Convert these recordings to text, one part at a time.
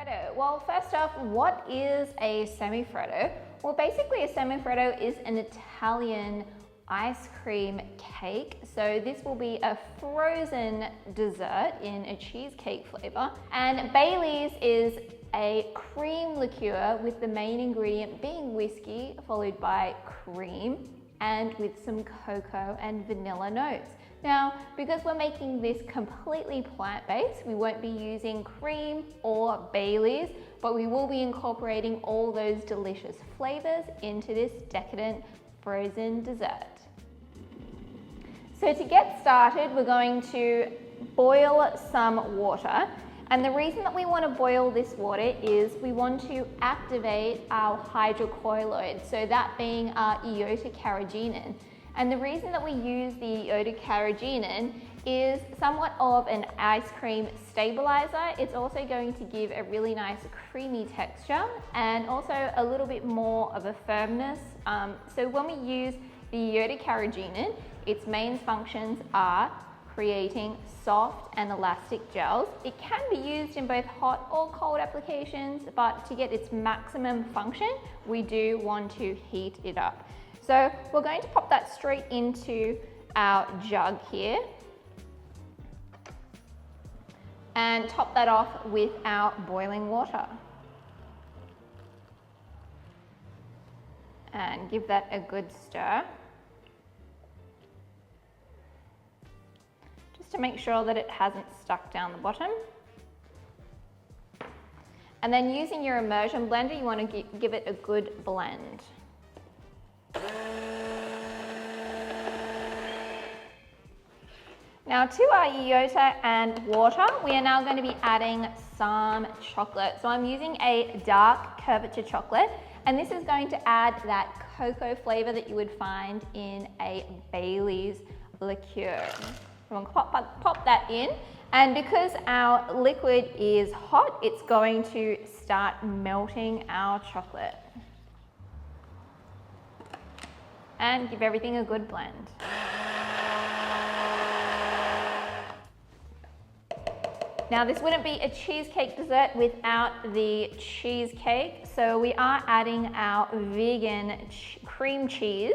Semifreddo. Well, first off, what is a semifreddo? Well, basically a semifreddo is an Italian ice cream cake. So this will be a frozen dessert in a cheesecake flavor. And Baileys is a cream liqueur with the main ingredient being whiskey, followed by cream and with some cocoa and vanilla notes. Now, because we're making this completely plant-based, we won't be using cream or Baileys, but we will be incorporating all those delicious flavors into this decadent frozen dessert. So to get started, we're going to boil some water. And the reason that we want to boil this water is we want to activate our hydrocolloid, so that being our iota-carrageenan. And the reason that we use the iota-carrageenan is somewhat of an ice cream stabilizer. It's also going to give a really nice creamy texture and also a little bit more of a firmness. So when we use the iota-carrageenan, its main functions are creating soft and elastic gels. It can be used in both hot or cold applications, but to get its maximum function, we do want to heat it up. So we're going to pop that straight into our jug here and top that off with our boiling water. And give that a good stir. Just to make sure that it hasn't stuck down the bottom. And then using your immersion blender, you want to give it a good blend. Now to our iota and water, we are now going to be adding some chocolate. So I'm using a dark curvature chocolate, and this is going to add that cocoa flavor that you would find in a Baileys liqueur. So I'm going to pop that in, and because our liquid is hot, it's going to start melting our chocolate. And give everything a good blend. Now this wouldn't be a cheesecake dessert without the cheesecake, so we are adding our vegan cream cheese,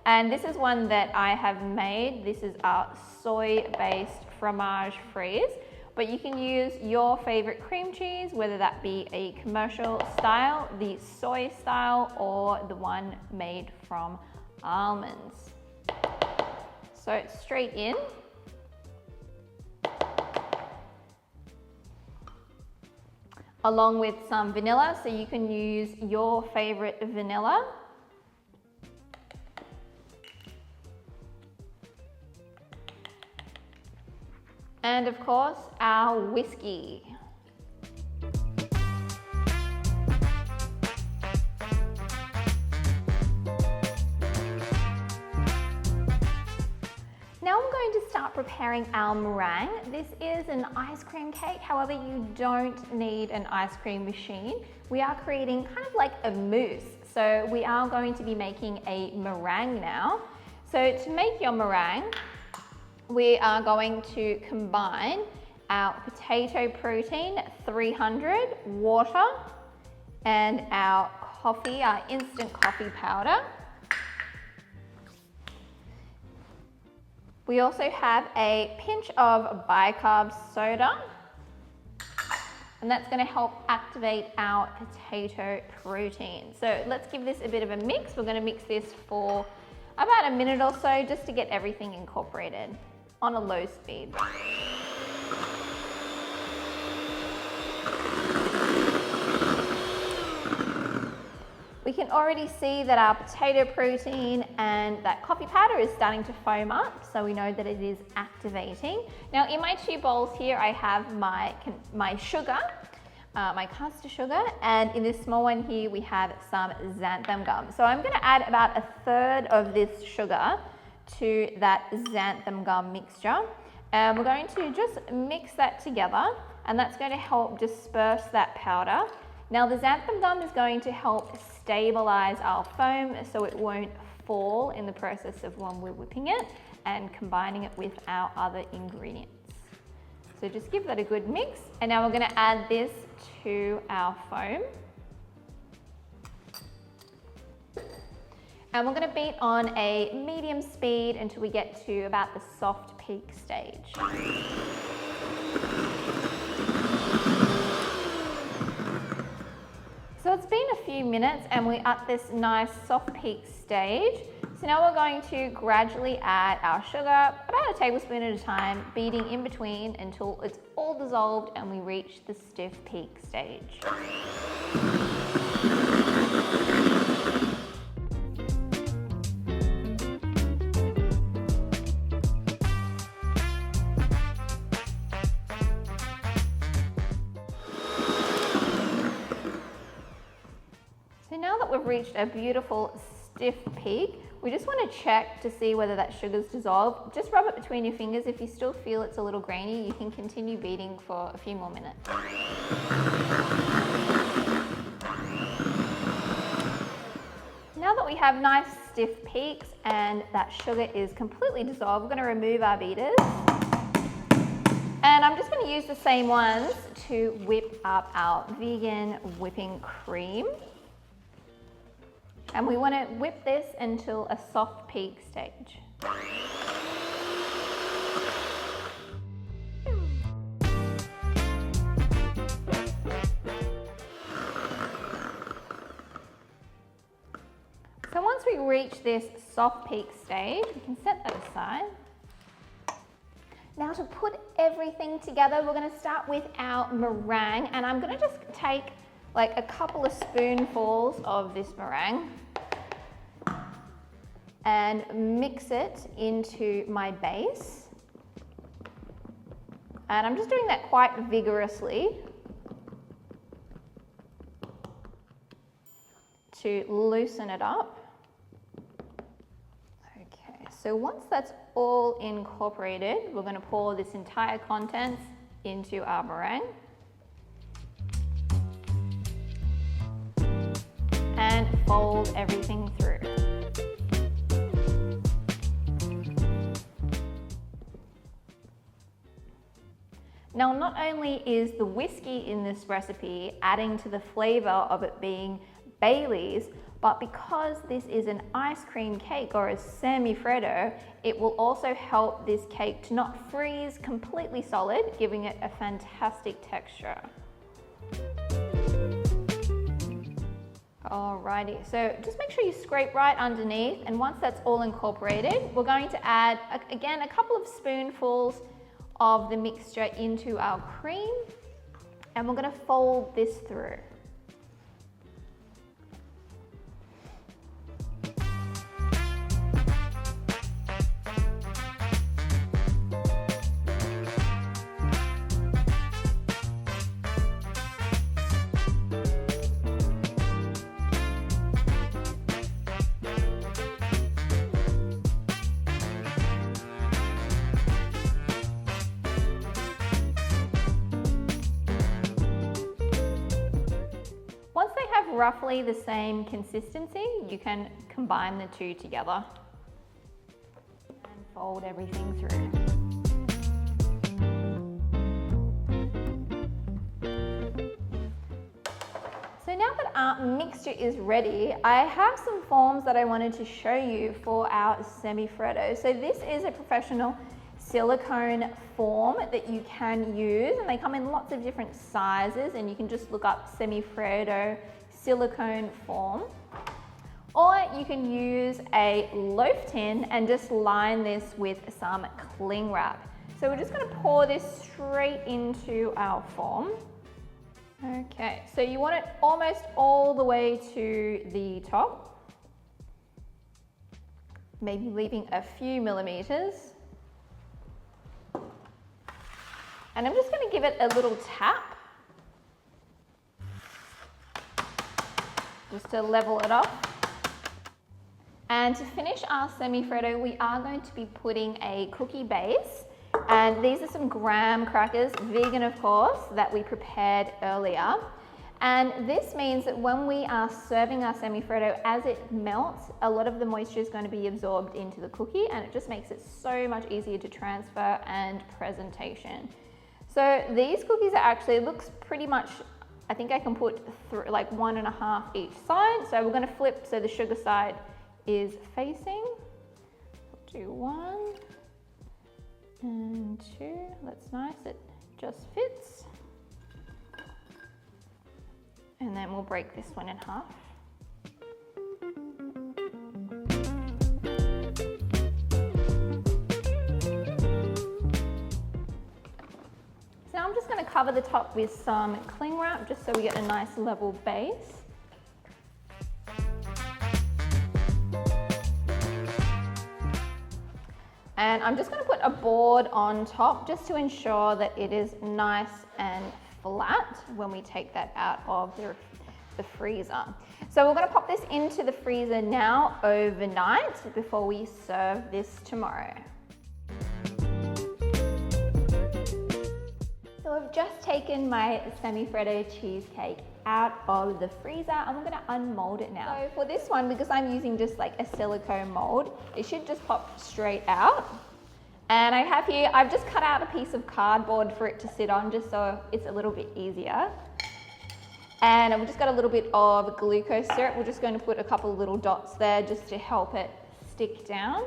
and this is one that I have made. This is our soy-based fromage frise, but you can use your favorite cream cheese, whether that be a commercial style, the soy style, or the one made from almonds. So straight in. Along with some vanilla, so you can use your favorite vanilla. And of course, our whiskey. Now I'm going to start preparing our meringue. This is an ice cream cake, however you don't need an ice cream machine. We are creating kind of like a mousse. So we are going to be making a meringue now. So to make your meringue, we are going to combine our potato protein, 300, water, and our coffee, our instant coffee powder. We also have a pinch of bicarb soda, and that's going to help activate our potato protein. So let's give this a bit of a mix. We're going to mix this for about a minute or so just to get everything incorporated on a low speed. We can already see that our potato protein and that coffee powder is starting to foam up, so we know that it is activating. Now in my 2 bowls here, I have my sugar, my caster sugar, and in this small one here, we have some xanthan gum. So I'm gonna add about 1/3 of this sugar to that xanthan gum mixture. And we're going to just mix that together, and that's going to help disperse that powder. Now the xanthan gum is going to help stabilize our foam so it won't fall in the process of when we're whipping it and combining it with our other ingredients. So just give that a good mix. And now we're gonna add this to our foam. And we're gonna beat on a medium speed until we get to about the soft peak stage. So it's been a few minutes and we're at this nice soft peak stage. So now we're going to gradually add our sugar, about a tablespoon at a time, beating in between until it's all dissolved and we reach the stiff peak stage. So now that we've reached a beautiful stiff peak, we just want to check to see whether that sugar's dissolved. Just rub it between your fingers. If you still feel it's a little grainy, you can continue beating for a few more minutes. Now that we have nice stiff peaks and that sugar is completely dissolved, we're going to remove our beaters. And I'm just going to use the same ones to whip up our vegan whipping cream. And we want to whip this until a soft peak stage. So once we reach this soft peak stage, we can set that aside. Now to put everything together, we're going to start with our meringue, and I'm going to just take like a couple of spoonfuls of this meringue and mix it into my base. And I'm just doing that quite vigorously to loosen it up. Okay, so once that's all incorporated, we're going to pour this entire contents into our meringue. And fold everything through. Now, not only is the whiskey in this recipe adding to the flavor of it being Baileys, but because this is an ice cream cake or a semifreddo, it will also help this cake to not freeze completely solid, giving it a fantastic texture. Alrighty, so just make sure you scrape right underneath, and once that's all incorporated, we're going to add, again, a couple of spoonfuls of the mixture into our cream, and we're going to fold this through. Once they have roughly the same consistency, you can combine the two together and fold everything through. So now that our mixture is ready, I have some forms that I wanted to show you for our semifreddo. So this is a professional silicone form that you can use, and they come in lots of different sizes, and you can just look up semifreddo silicone form. Or you can use a loaf tin and just line this with some cling wrap. So we're just going to pour this straight into our form. Okay, so you want it almost all the way to the top, maybe leaving a few millimeters. And I'm just going to give it a little tap, just to level it off. And to finish our semifreddo, we are going to be putting a cookie base. And these are some graham crackers, vegan of course, that we prepared earlier. And this means that when we are serving our semifreddo, as it melts, a lot of the moisture is going to be absorbed into the cookie, and it just makes it so much easier to transfer and presentation. So these cookies are actually, looks pretty much, I think I can put like 1.5 each side. So we're gonna flip so the sugar side is facing. Do 1 and 2, that's nice, it just fits. And then we'll break this one in half. So now I'm just going to cover the top with some cling wrap just so we get a nice level base. And I'm just going to put a board on top just to ensure that it is nice and flat when we take that out of the freezer. So we're going to pop this into the freezer now overnight before we serve this tomorrow. So I've just taken my Semifreddo cheesecake out of the freezer. I'm going to unmold it now. So for this one, because I'm using just like a silicone mold, it should just pop straight out. And I have here, I've just cut out a piece of cardboard for it to sit on just so it's a little bit easier. And I've just got a little bit of glucose syrup. We're just going to put a couple of little dots there just to help it stick down.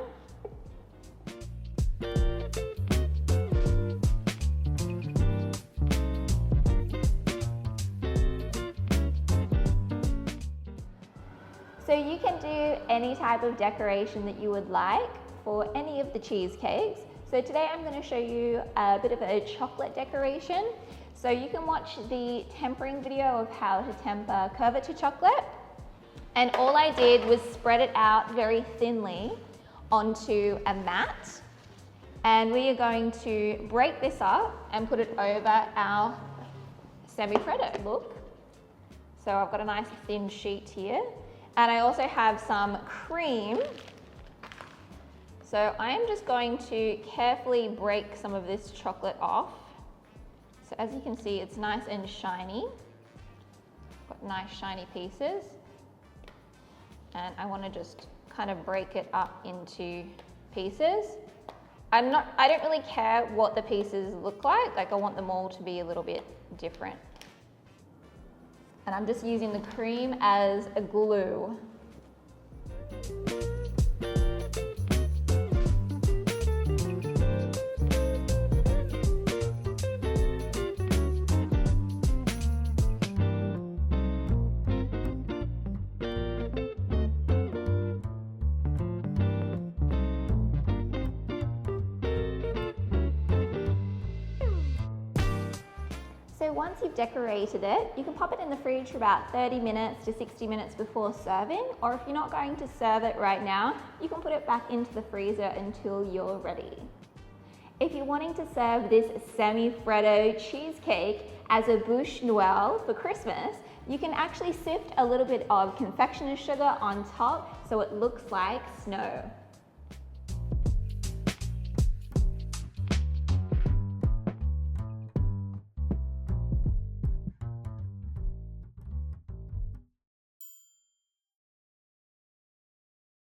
So you can do any type of decoration that you would like for any of the cheesecakes. So today I'm going to show you a bit of a chocolate decoration. So you can watch the tempering video of how to temper Couverture chocolate. And all I did was spread it out very thinly onto a mat. And we are going to break this up and put it over our Semifreddo. Look. So I've got a nice thin sheet here. And I also have some cream. So I am just going to carefully break some of this chocolate off. So as you can see, it's nice and shiny. Got nice shiny pieces. And I want to just kind of break it up into pieces. I don't really care what the pieces look like I want them all to be a little bit different. And I'm just using the cream as a glue. So once you've decorated it, you can pop it in the fridge for about 30 minutes to 60 minutes before serving, or if you're not going to serve it right now, you can put it back into the freezer until you're ready. If you're wanting to serve this Semifreddo cheesecake as a bûche Noël for Christmas, you can actually sift a little bit of confectioner's sugar on top so it looks like snow.